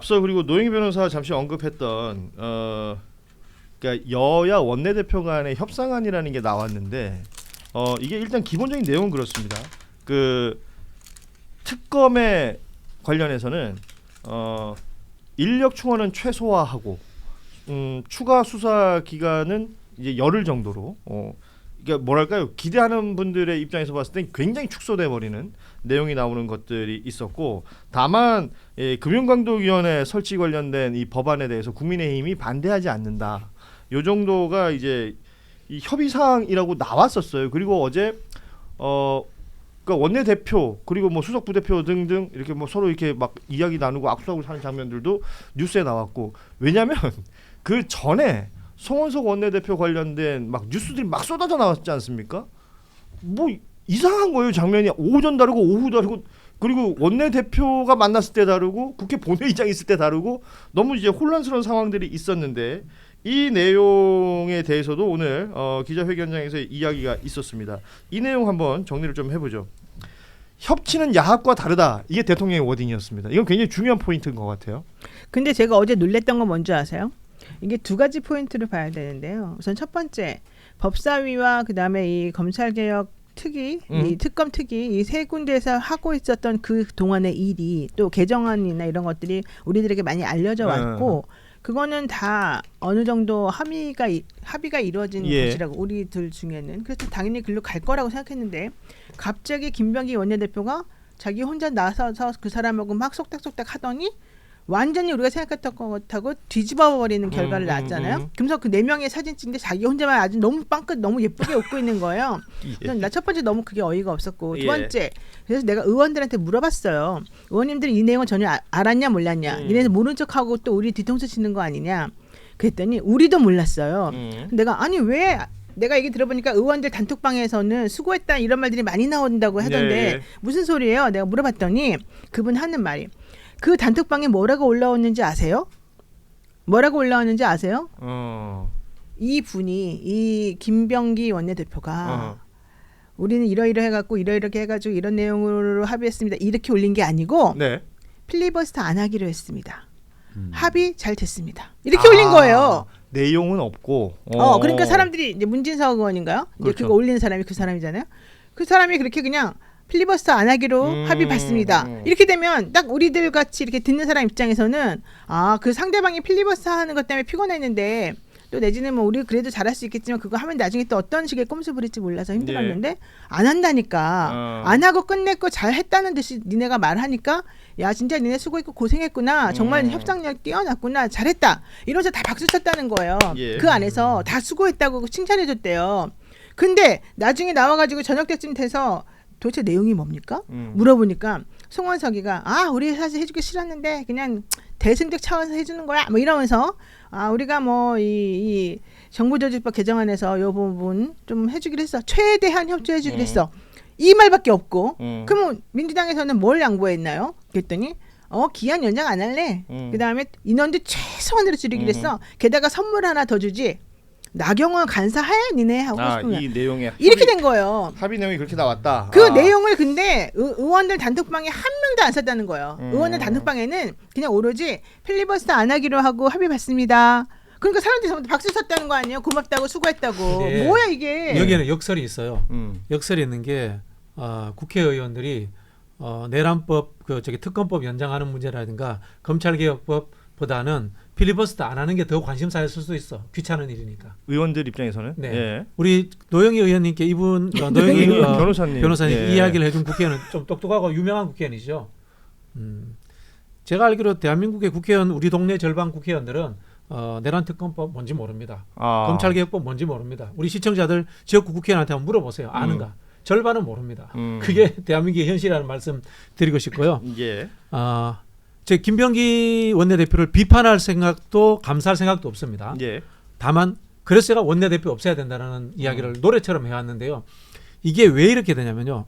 앞서 그리고 노영희 변호사가 잠시 언급했던 그러니까 여야 원내대표 간의 협상안이라는 게 나왔는데 이게 일단 기본적인 내용은 그렇습니다. 그 특검에 관련해서는 인력 충원은 최소화하고 추가 수사 기간은 이제 열흘 정도로 그러니까 뭐랄까요, 기대하는 분들의 입장에서 봤을 때 굉장히 축소돼 버리는 내용이 나오는 것들이 있었고, 다만 금융감독위원회 설치 관련된 이 법안에 대해서 국민의힘이 반대하지 않는다. 요 정도가 이제 이 협의 사항이라고 나왔었어요. 그리고 어제 그러니까 원내대표 그리고 뭐 수석 부대표 등등 이렇게 뭐 서로 이렇게 막 이야기 나누고 악수하고 하는 장면들도 뉴스에 나왔고, 왜냐하면 그 전에 송원석 원내대표 관련된 막 뉴스들이 막 쏟아져 나왔지 않습니까? 뭐 이상한 거예요. 장면이 오전 다르고 오후 다르고, 그리고 원내대표가 만났을 때 다르고 국회 본회의장 있을 때 다르고, 너무 이제 혼란스러운 상황들이 있었는데, 이 내용에 대해서도 오늘 기자회견장에서 이야기가 있었습니다. 이 내용 한번 정리를 좀 해보죠. 협치는 야합과 다르다. 이게 대통령의 워딩이었습니다. 이건 굉장히 중요한 포인트인 것 같아요. 근데 제가 어제 놀랬던 건 뭔지 아세요? 이게 두 가지 포인트를 봐야 되는데요. 우선 첫 번째, 법사위와 그다음에 이 검찰개혁 특위, 이 특검 특위 이 세 군데에서 하고 있었던 그 동안의 일이, 또 개정안이나 이런 것들이 우리들에게 많이 알려져 왔고, 그거는 다 어느 정도 합의가 이루어진 것이라고, 우리들 중에는. 그래서 당연히 글로 갈 거라고 생각했는데, 갑자기 김병기 원내대표가 자기 혼자 나서서 그 사람하고 막 속닥속닥 하더니 완전히 우리가 생각했던 것하고 뒤집어 버리는 결과를 낳았잖아요. 그래서 그 4명의 사진 찍는데 자기 혼자만 아주 너무 빵끝 너무 예쁘게 웃고 있는 거예요. 그래서 나 첫 번째 너무 그게 어이가 없었고, 두 번째, 그래서 내가 의원들한테 물어봤어요. 의원님들 이 내용을 전혀 알았냐 몰랐냐. 니네는 모른 척하고 또 우리 뒤통수 치는 거 아니냐. 그랬더니 우리도 몰랐어요. 내가 아니 왜, 내가 얘기 들어보니까 의원들 단톡방에서는 수고했다 이런 말들이 많이 나온다고 하던데 무슨 소리예요? 내가 물어봤더니 그분 하는 말이, 그 단톡방에 뭐라고 올라왔는지 아세요? 뭐라고 올라왔는지 아세요? 이 분이, 이 김병기 원내대표가 우리는 이러이러해갖고 이러이렇게 해가지고 이런 내용으로 합의했습니다. 이렇게 올린 게 아니고 필리버스터 안 하기로 했습니다. 합의 잘 됐습니다. 이렇게 올린 거예요. 내용은 없고. 그러니까 사람들이 이제 문진석 의원인가요? 이제 그렇죠. 그거 올리는 사람이 그 사람이잖아요. 그 사람이 그렇게 그냥 필리버스터 안 하기로 합의 봤습니다. 이렇게 되면 딱 우리들 같이 이렇게 듣는 사람 입장에서는 그 상대방이 필리버스터 하는 것 때문에 피곤했는데, 또 내지는 뭐 우리 그래도 잘할 수 있겠지만 그거 하면 나중에 또 어떤 식의 꼼수 부릴지 몰라서 힘들었는데 안 한다니까. 안 하고 끝냈고 잘했다는 듯이 니네가 말하니까, 야 진짜 니네 수고했고 고생했구나. 정말 협상력 뛰어났구나. 잘했다. 이러면서 다 박수 쳤다는 거예요. 그 안에서 다 수고했다고 칭찬해줬대요. 근데 나중에 나와가지고 저녁 때쯤 돼서 도대체 내용이 뭡니까? 물어보니까 송원석이가 우리 사실 해주기 싫었는데 그냥 대승적 차원에서 해주는 거야 뭐 이러면서, 우리가 뭐 이 정부조직법 개정안에서 요 부분 좀 해주기로 했어. 최대한 협조해주기로 했어. 이 말밖에 없고, 그러면 민주당에서는 뭘 양보했나요? 그랬더니 기한 연장 안 할래. 그 다음에 인원도 최소한으로 줄이기로 했어. 게다가 선물 하나 더 주지. 나경원 간사해 니네 하고 싶으면. 이 내용에 이렇게 된 거예요. 합의 내용이 그렇게 나왔다. 그 내용을 근데 의원들 단톡방에 한 명도 안 썼다는 거예요. 의원들 단톡방에는 그냥 오로지 필리버스터 안 하기로 하고 합의 봤습니다. 그러니까 사람들이 전부 박수 쳤다는 거 아니에요? 고맙다고 수고했다고. 뭐야 이게. 여기에는 역설이 있어요. 역설이 있는 게 국회의원들이 내란법 특검법 연장하는 문제라든가 검찰개혁법보다는 필리버스터 안 하는 게 더 관심사였을 수도 있어. 귀찮은 일이니까. 의원들 입장에서는. 우리 노영희 의원님께 이분 노영희 변호사님 이야기를 해준 국회의원은 좀 똑똑하고 유명한 국회의원이죠. 제가 알기로 대한민국의 국회의원, 우리 동네 절반 국회의원들은 내란특검법 뭔지 모릅니다. 검찰개혁법 뭔지 모릅니다. 우리 시청자들 지역구 국회의원한테 한번 물어보세요. 아는가? 절반은 모릅니다. 그게 대한민국의 현실이라는 말씀 드리고 싶고요. 제 김병기 원내대표를 비판할 생각도 감사할 생각도 없습니다. 다만 그래서 제가 원내대표 없애야 된다는 이야기를 노래처럼 해왔는데요. 이게 왜 이렇게 되냐면요.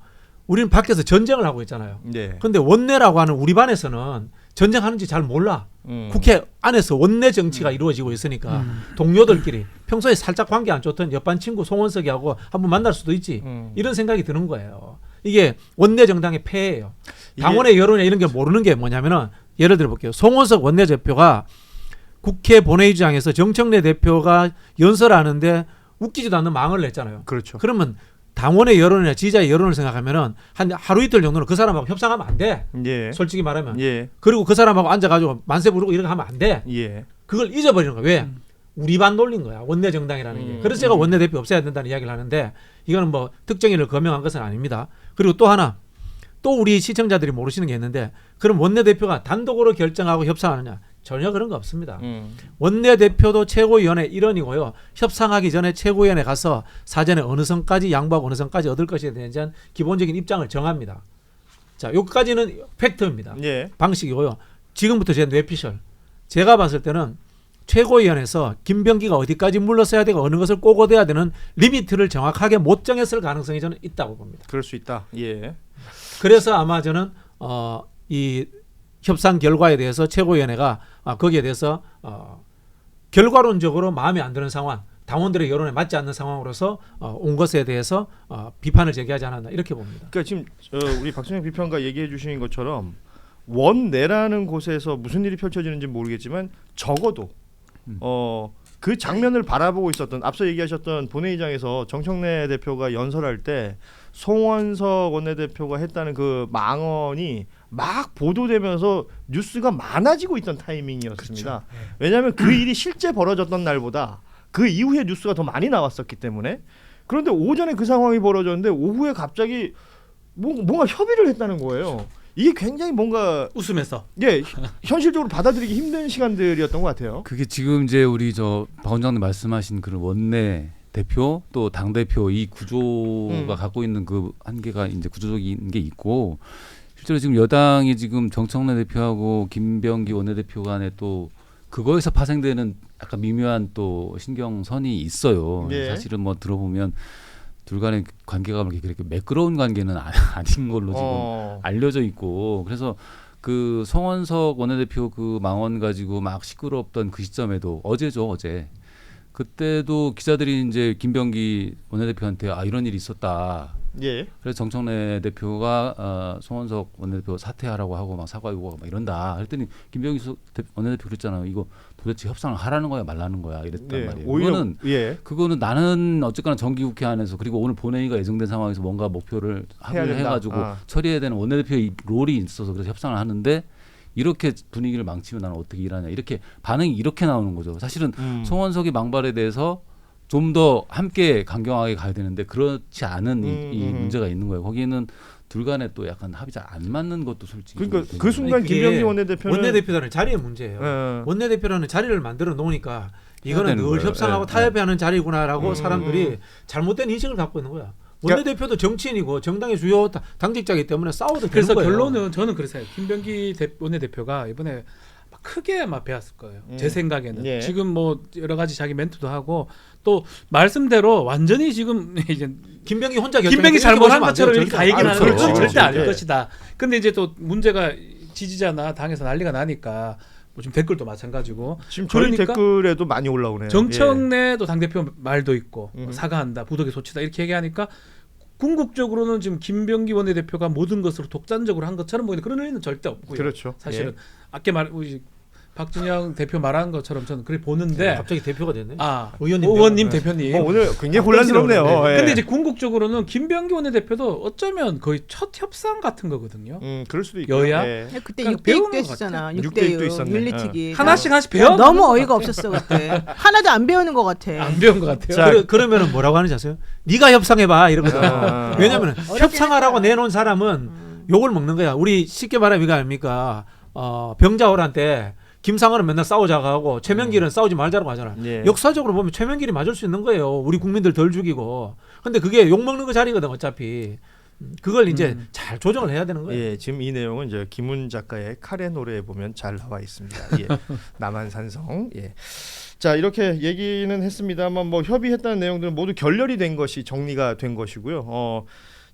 우리는 밖에서 전쟁을 하고 있잖아요. 그런데 원내라고 하는 우리 반에서는 전쟁하는지 잘 몰라. 국회 안에서 원내 정치가 이루어지고 있으니까 동료들끼리 평소에 살짝 관계 안 좋던 옆반 친구 송원석이하고 한번 만날 수도 있지. 이런 생각이 드는 거예요. 이게 원내 정당의 폐해예요. 당원의 여론에 이런 게 모르는 게 뭐냐면은 예를 들어 볼게요. 송원석 원내대표가 국회 본회의장에서 정청래 대표가 연설하는데 웃기지도 않는 망을 냈잖아요. 그렇죠. 그러면 당원의 여론이나 지지자의 여론을 생각하면 한 하루 이틀 정도는 그 사람하고 협상하면 안 돼. 예. 솔직히 말하면. 예. 그리고 그 사람하고 앉아가지고 만세 부르고 이렇게 하면 안 돼. 예. 그걸 잊어버리는 거야. 왜? 우리 반 놀린 거야. 원내 정당이라는 게. 그래서 제가 원내대표 없애야 된다는 이야기를 하는데 이거는 뭐 특정인을 거명한 것은 아닙니다. 그리고 또 하나, 또 우리 시청자들이 모르시는 게 있는데, 그럼 원내대표가 단독으로 결정하고 협상하느냐? 전혀 그런 거 없습니다. 원내대표도 최고위원회 일원이고요. 협상하기 전에 최고위원회 가서 사전에 어느 선까지 양보하고 어느 선까지 얻을 것에 대한 기본적인 입장을 정합니다. 자, 여기까지는 팩트입니다. 예. 방식이고요. 지금부터 제 뇌피셜. 제가 봤을 때는 최고위원회에서 김병기가 어디까지 물러서야 되고 어느 것을 꼭 얻어야 되는 리미트를 정확하게 못 정했을 가능성이 저는 있다고 봅니다. 그럴 수 있다. 예. 그래서 아마 저는 이 협상 결과에 대해서 최고위원회가 거기에 대해서 결과론적으로 마음에 안 드는 상황, 당원들의 여론에 맞지 않는 상황으로서 온 것에 대해서 비판을 제기하지 않았나 이렇게 봅니다. 그러니까 지금 우리 박준영 비평가 얘기해 주신 것처럼 원내라는 곳에서 무슨 일이 펼쳐지는지 모르겠지만 적어도 그 장면을 바라보고 있었던, 앞서 얘기하셨던 본회의장에서 정청래 대표가 연설할 때 송원석 원내대표가 했다는 그 망언이 막 보도되면서 뉴스가 많아지고 있던 타이밍이었습니다. 그렇죠. 네. 왜냐하면 그 일이 실제 벌어졌던 날보다 그 이후에 뉴스가 더 많이 나왔었기 때문에. 그런데 오전에 그 상황이 벌어졌는데 오후에 갑자기 뭔가 협의를 했다는 거예요. 이게 굉장히 뭔가 웃으면서 현실적으로 받아들이기 힘든 시간들이었던 것 같아요. 그게 지금 이제 우리 박 원장님 말씀하신 그런 원내 대표 또 당 대표 이 구조가 갖고 있는 그 한계가 이제 구조적인 게 있고, 실제로 지금 여당이 지금 정청래 대표하고 김병기 원내대표 간에 또 그거에서 파생되는 약간 미묘한 또 신경선이 있어요. 예. 사실은 뭐 들어보면 둘 간의 관계가 그렇게 매끄러운 관계는 아닌 걸로 지금 알려져 있고, 그래서 그 송원석 원내대표 그 망언 가지고 막 시끄럽던 그 시점에도 어제 그때도 기자들이 이제 김병기 원내대표한테 이런 일이 있었다. 예. 그래서 정청래 대표가 송원석 원내대표 사퇴하라고 하고 막 사과 요구하고 막 이런다. 그랬더니 김병기 원내대표 그랬잖아요. 이거 도대체 협상을 하라는 거야 말라는 거야 이랬단 말이에요. 오히려 그거는 나는 어쨌거나 정기국회 안에서, 그리고 오늘 본회의가 예정된 상황에서 뭔가 목표를 합의를 해가지고 처리해야 되는 원내대표의 롤이 있어서 그래서 협상을 하는데, 이렇게 분위기를 망치면 나는 어떻게 일하냐, 이렇게 반응이 이렇게 나오는 거죠. 사실은 송원석의 망발에 대해서 좀 더 함께 강경하게 가야 되는데 그렇지 않은 이 문제가 있는 거예요. 거기에는 둘 간에 또 약간 합이 잘 안 맞는 것도 솔직히. 그러니까 그 순간 김병기 원내대표는 원내대표라는 자리의 문제예요. 원내대표라는 자리를 만들어 놓으니까 이거는 늘 거예요. 협상하고 타협하는 자리구나라고 사람들이 잘못된 인식을 갖고 있는 거야. 원내대표도 정치인이고 정당의 주요 당직자이기 때문에 싸워도 그래서 되는 거예요. 결론은 저는 그랬어요. 김병기 원내대표가 이번에 크게 배웠을 거예요. 제 생각에는. 예. 지금 뭐 여러 가지 자기 멘트도 하고 또 말씀대로 완전히 지금 이제 김병기 혼자 김병기 잘못한 것처럼 이렇게 가 얘기를 하는 그렇죠. 건 절대 아닐 예. 것이다. 근데 이제 또 문제가 지지자나 당에서 난리가 나니까 뭐 지금 댓글도 마찬가지고 지금 저희 그러니까 댓글에도 많이 올라오네요. 정청래도 당대표 말도 있고 사과한다, 부득이 소치다 이렇게 얘기하니까 궁극적으로는 지금 김병기 원내대표가 모든 것으로 독단적으로 한 것처럼 보이는 그런 의미는 절대 없고요. 그렇죠. 사실은 아까 박준영 대표 말한 것처럼 저는 그렇게 보는데 갑자기 대표가 됐네. 의원님 대표님. 오늘 굉장히 혼란스럽네요. 예. 근데 이제 궁극적으로는 김병기 원내대표도 어쩌면 거의 첫 협상 같은 거거든요. 그럴 수도 있고. 여야? 예. 그때 그러니까 6대6도 배우는 것 했었잖아. 같아. 6대6도 6대6 있었네. 물리치기. 하나씩 배워. 너무 어이가 없었어 그때. 하나도 안 배우는 것 같아. 안 배운 것 같아요. 자, 그러면은 뭐라고 하는지 아세요? 네가 협상해봐 이러거든. 왜냐면 협상하라고 내놓은 사람은 욕을 먹는 거야. 우리 쉽게 말하면 이거 아닙니까? 병자호란때 김상헌은 맨날 싸우자고 하고 최명길은 싸우지 말자고 하잖아. 예. 역사적으로 보면 최명길이 맞을 수 있는 거예요. 우리 국민들 덜 죽이고. 근데 그게 욕 먹는 거 자리거든 어차피. 그걸 이제 잘 조정을 해야 되는 거예요. 예, 지금 이 내용은 이제 김훈 작가의 칼의 노래에 보면 잘 나와 있습니다. 예. 남한산성. 예. 자, 이렇게 얘기는 했습니다만 뭐 협의했다는 내용들은 모두 결렬이 된 것이 정리가 된 것이고요.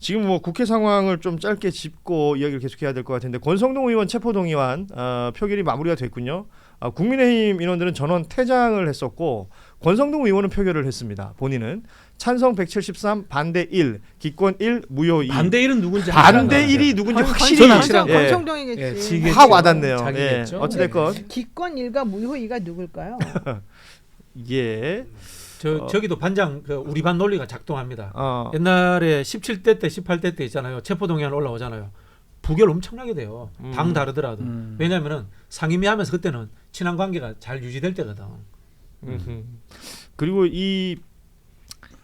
지금 뭐 국회 상황을 좀 짧게 짚고 이야기를 계속해야 될 것 같은데 권성동 의원 체포동의안 표결이 마무리가 됐군요. 국민의힘 인원들은 전원 퇴장을 했었고 권성동 의원은 표결을 했습니다. 본인은 찬성 173, 반대 1, 기권 1, 무효 2. 반대 1은 누군지 반대 1이 누군지 확실히 권성동이겠지. 확 와닿네요. 자기겠죠. 어찌됐건 기권 1과 무효 2가 누굴까요? 예. 저기도 반장 우리 반 논리가 작동합니다. 어. 옛날에 17대 때 18대 때 있잖아요. 체포동의안 올라오잖아요. 부결 엄청나게 돼요. 당 다르더라도. 왜냐하면은 상임위하면서 그때는 친한 관계가 잘 유지될 때거든. 그리고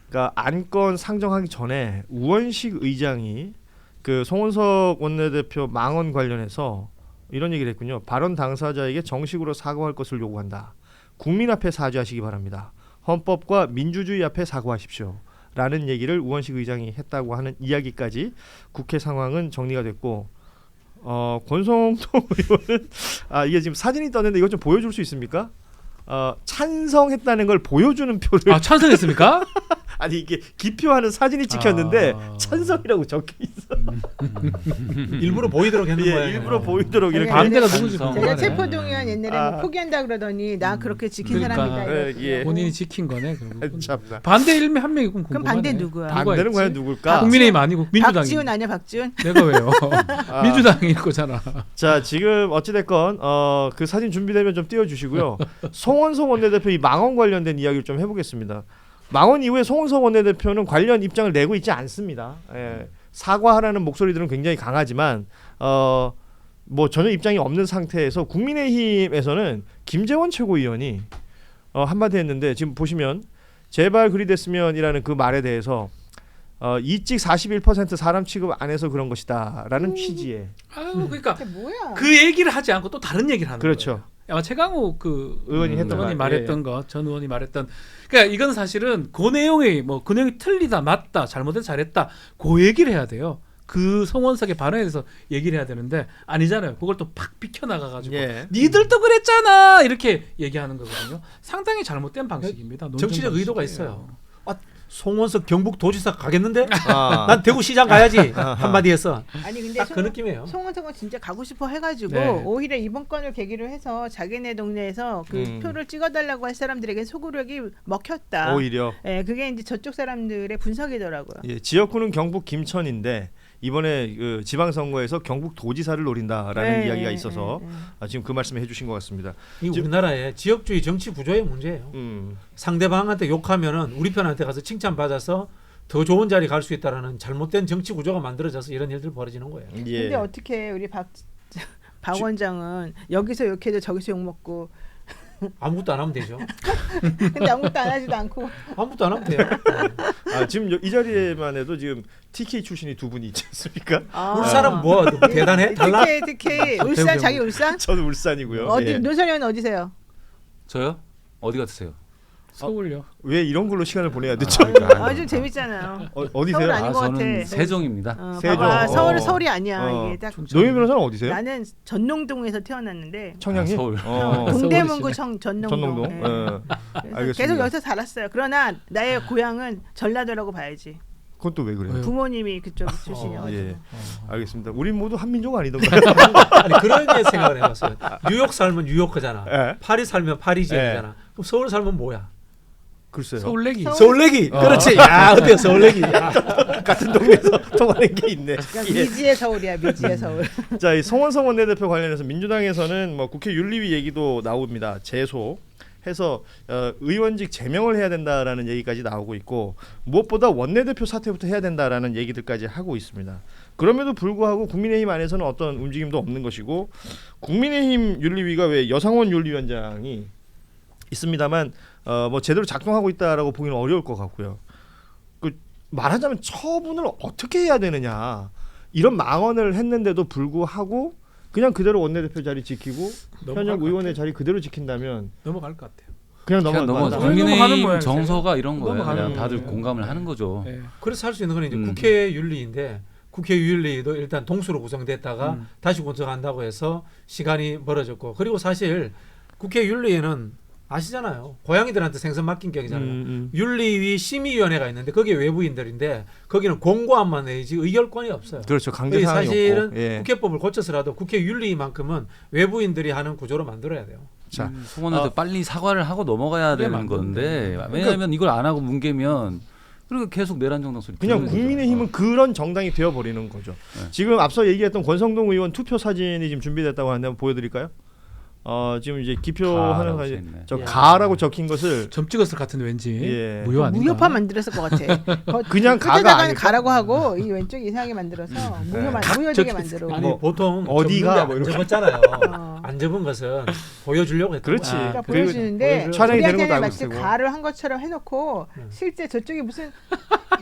그러니까 안건 상정하기 전에 우원식 의장이 그 송원석 원내대표 망언 관련해서 이런 얘기를 했군요. 발언 당사자에게 정식으로 사과할 것을 요구한다. 국민 앞에 사죄하시기 바랍니다. 헌법과 민주주의 앞에 사과하십시오. 라는 얘기를 우원식 의장이 했다고 하는 이야기까지 국회 상황은 정리가 됐고 권성동 의원은 이게 지금 사진이 떴는데 이거 좀 보여줄 수 있습니까? 찬성했다는 걸 보여주는 표를 찬성했습니까? 아니 이게 기표하는 사진이 찍혔는데 찬성이라고 적혀 있어. 일부러 보이도록 했는 거예요. 일부러 보이도록 이렇게. 반대가 누군지 제가 궁금하네. 체포동의안 옛날에 뭐 포기한다 그러더니 나 그렇게 지킨 사람이다. 예. 본인이 지킨 거네. 결국은. 참나. 반대 1명 한 명이 궁금하네. 그럼 반대 누구야? 반대는 과연 누굴까? 국민의힘 아니고 민주당이. 박지훈 아니야 박지훈? 내가 왜요? 민주당일 거잖아. 자 지금 어찌됐건 그 사진 준비되면 좀 띄워주시고요. 송원석 원내대표 이 망언 관련된 이야기를 좀 해보겠습니다. 망언 이후에 송원석 원내대표는 관련 입장을 내고 있지 않습니다. 사과하라는 목소리들은 굉장히 강하지만 뭐 전혀 입장이 없는 상태에서 국민의힘에서는 김재원 최고위원이 한마디 했는데 지금 보시면 제발 그리 됐으면이라는 그 말에 대해서 이직 41% 사람 취급 안 해서 그런 것이다라는 취지의. 그러니까 뭐야? 그 얘기를 하지 않고 또 다른 얘기를 하는 그렇죠. 거예요. 아마 최강욱 그 의원이 했던 의원이 말. 말했던 거, 전 의원이 말했던. 그러니까 이건 사실은 그 내용이 그 내용이 틀리다, 맞다, 잘못해서 잘했다, 그 얘기를 해야 돼요. 그 송원석의 발언에 대해서 얘기를 해야 되는데 아니잖아요. 그걸 또 팍 비켜 나가가지고 니들도 그랬잖아 이렇게 얘기하는 거거든요. 상당히 잘못된 방식입니다. 정치적 의도가 방식이에요. 있어요. 송원석 경북도지사 가겠는데? 난 대구시장 가야지 한마디 했어. 아니 근데 딱 그 느낌이에요. 송원석은 진짜 가고 싶어 해가지고 네. 오히려 이번 건을 계기로 해서 자기네 동네에서 그 표를 찍어달라고 할 사람들에게 소구력이 먹혔다. 오히려. 그게 이제 저쪽 사람들의 분석이더라고요. 지역구는 경북 김천인데 이번에 그 지방선거에서 경북도지사를 노린다라는 이야기가 있어서 지금 그 말씀을 해주신 것 같습니다. 이 우리나라의 지역주의 정치 구조의 문제예요. 상대방한테 욕하면은 우리 편한테 가서 칭찬받아서 더 좋은 자리 갈 수 있다라는 잘못된 정치 구조가 만들어져서 이런 일들 벌어지는 거예요. 근데 어떻게 우리 박 원장은 여기서 욕해도 저기서 욕 먹고 아무것도 안 하면 되죠. 근데 아무것도 안 하지도 않고 아무것도 안 하면 돼요. 지금 이 자리에만 해도 지금 TK 출신이 두 분이 있지 않습니까? 우리 사람 뭐 대단해? 달라? TK 울산 자기 울산? 저는 울산이고요. 어디 노선현 어디세요? 저요? 어디 같으세요? 서울요. 왜 이런 걸로 시간을 보내야 되죠? 아주 재밌잖아요. 어디세요? 서울 아닌 것 저는 같아. 세종입니다. 세종. 서울이 아니야. 이게 딱. 노영 변호사는 어디세요? 나는 전농동에서 태어났는데. 청량리? 서울. 동대문구 전농동. 알겠습니다. 계속 여기서 살았어요. 그러나 나의 고향은 전라도라고 봐야지. 그건 또 왜 그래요? 부모님이 그쪽 출신이어가지고. 알겠습니다. 우리 모두 한민족 아니던가요? 아니 그런 생각을 해봤어요. 뉴욕 살면 뉴요커잖아. 파리 살면 파리지앵이잖아. 그럼 서울 살면 뭐야? 글쎄요. 서울내기. 서울내기. 그렇지. 야 어때요 서울내기. 같은 동네에서 통하는 게 있네. 미지의 서울이야. 미지의 서울. 자, 이 송원석 원내대표 관련해서 민주당에서는 뭐 국회 윤리위 얘기도 나옵니다. 제소해서 의원직 제명을 해야 된다라는 얘기까지 나오고 있고 무엇보다 원내대표 사퇴부터 해야 된다라는 얘기들까지 하고 있습니다. 그럼에도 불구하고 국민의힘 안에서는 어떤 움직임도 없는 것이고 국민의힘 윤리위가 왜 여상원 윤리위원장이 있습니다만 뭐 제대로 작동하고 있다라고 보기는 어려울 것 같고요. 그 말하자면 처분을 어떻게 해야 되느냐 이런 망언을 했는데도 불구하고 그냥 그대로 원내대표 자리 지키고 현역 의원의 자리 그대로 지킨다면 넘어갈 것 같아요. 그냥 넘어가죠. 넘어간다. 국민의힘 정서가 이런 거예요. 넘어가는 그냥 다들 거예요. 공감을 하는 거죠. 네. 그래서 할 수 있는 건 이제 국회 윤리인데 국회 윤리도 일단 동수로 구성됐다가 다시 구성한다고 해서 시간이 멀어졌고 그리고 사실 국회 윤리에는 아시잖아요. 고양이들한테 생선 맡긴 격이잖아요. 윤리위 심의위원회가 있는데 거기에 외부인들인데 거기는 공고안만 내지 의결권이 없어요. 그렇죠. 강제 사항이 사실은 없고. 예. 국회법을 고쳐서라도 국회 윤리위만큼은 외부인들이 하는 구조로 만들어야 돼요. 자, 송원한테 빨리 사과를 하고 넘어가야 되는 건데 왜냐하면 이걸 안 하고 뭉개면 그리고 계속 내란 정당 소리. 그냥 국민의힘은 그런 정당이 되어 버리는 거죠. 네. 지금 앞서 얘기했던 권성동 의원 투표 사진이 지금 준비됐다고 하는데 한번 보여드릴까요? 지금 이제 기표하는 가라고 사진, 써있네. 저 야. 가라고 적힌 것을 점 찍었을 것 같은데 왠지 예. 무효 아닌가? 무효판 만들었을 것 같아. 그냥 가가 끝에다가는 아닐까? 가라고 하고 이 왼쪽 이상하게 만들어서 무효되게 만들고. 아니 보통 어디가 뭐 안 이렇게. 접었잖아요. 어. 안 접은 것은 보여주려고 했던 그렇지. 거야. 그러니까 그리고 보여주는데 촬영이 되는 것도 우리한테는 알고 마치 있고. 가를 한 것처럼 해놓고 실제 저쪽에 무슨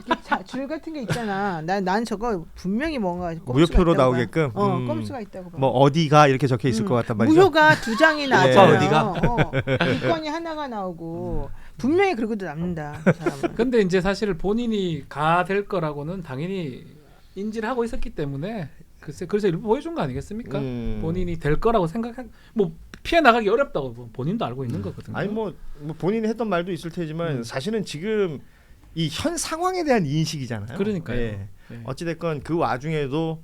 이렇게 줄 같은 게 있잖아. 난 저거 분명히 뭔가 꼼수가 무효표로 있다고 나오게끔. 봐. 꼼수가 있다고 봐. 뭐 어디가 이렇게 적혀 있을 것 같단 말이죠. 무효가 2장이 나잖아요. 예. 어디가? 이건이 하나가 나오고 분명히 그러고도 남는다. 그 사람은. 근데 이제 사실 본인이 가 될 거라고는 당연히 인지를 하고 있었기 때문에 그래서 일부 보여준 거 아니겠습니까? 본인이 될 거라고 생각한 뭐 피해 나가기 어렵다고 본인도 알고 있는 거거든요. 아니 뭐 본인이 했던 말도 있을 테지만 사실은 지금 이 현 상황에 대한 인식이잖아요. 그러니까요. 예. 예. 어찌됐건 그 와중에도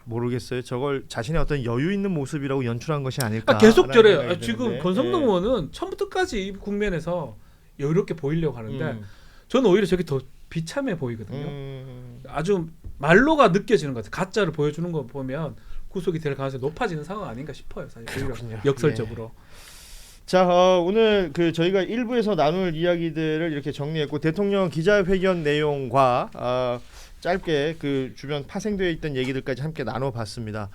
모르겠어요. 저걸 자신의 어떤 여유 있는 모습이라고 연출한 것이 아닐까. 계속 저래요. 지금 권성동 의원은 처음부터까지 이 국면에서 여유롭게 보이려고 하는데 저는 오히려 저게 더 비참해 보이거든요. 아주 말로가 느껴지는 것 같아요. 가짜를 보여주는 거 보면 구속이 될 가능성이 높아지는 상황 아닌가 싶어요. 사실 오히려 역설적으로. 자, 오늘 그 저희가 1부에서 나눌 이야기들을 이렇게 정리했고 대통령 기자회견 내용과 짧게 그 주변 파생되어 있던 얘기들까지 함께 나눠봤습니다.